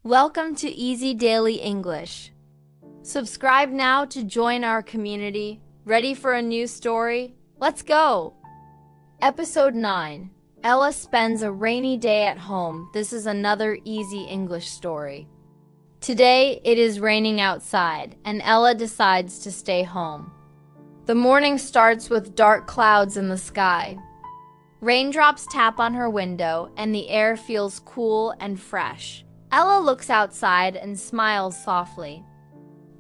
Welcome to Easy Daily English. Subscribe now to join our community. Ready for a new story? Let's go! Episode 9. Ella spends a rainy day at home. This is another easy English story. Today, it is raining outside, and Ella decides to stay home. The morning starts with dark clouds in the sky. Raindrops tap on her window, and the air feels cool and fresh. Ella looks outside and smiles softly.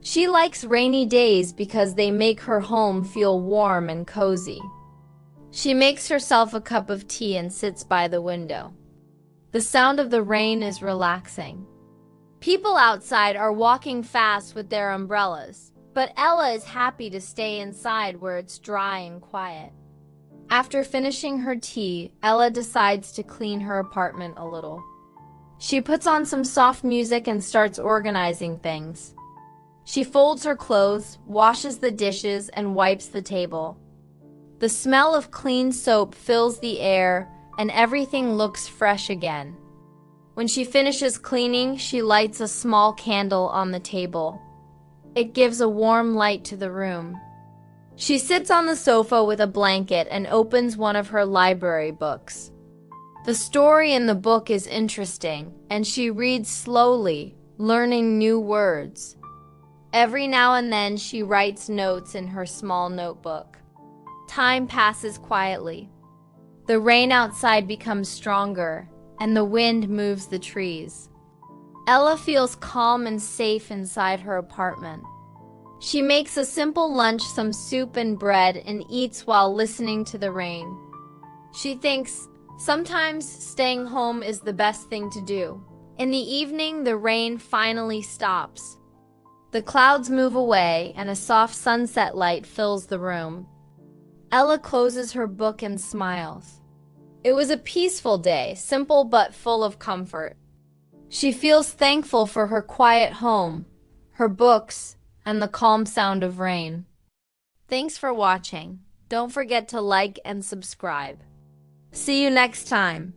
She likes rainy days because they make her home feel warm and cozy. She makes herself a cup of tea and sits by the window. The sound of the rain is relaxing. People outside are walking fast with their umbrellas, but Ella is happy to stay inside where it's dry and quiet. After finishing her tea, Ella decides to clean her apartment a little. She puts on some soft music and starts organizing things. She folds her clothes, washes the dishes, and wipes the table. The smell of clean soap fills the air, and everything looks fresh again. When she finishes cleaning, she lights a small candle on the table. It gives a warm light to the room. She sits on the sofa with a blanket and opens one of her library books. The story in the book is interesting, and she reads slowly, learning new words. Every now and then she writes notes in her small notebook. Time passes quietly. The rain outside becomes stronger, and the wind moves the trees. Ella feels calm and safe inside her apartment. She makes a simple lunch, some soup and bread, and eats while listening to the rain. She thinks, sometimes staying home is the best thing to do. In the evening, the rain finally stops. The clouds move away, and a soft sunset light fills the room. Ella closes her book and smiles. It was a peaceful day, simple but full of comfort. She feels thankful for her quiet home, her books, and the calm sound of rain. Thanks for watching. Don't forget to like and subscribe. See you next time.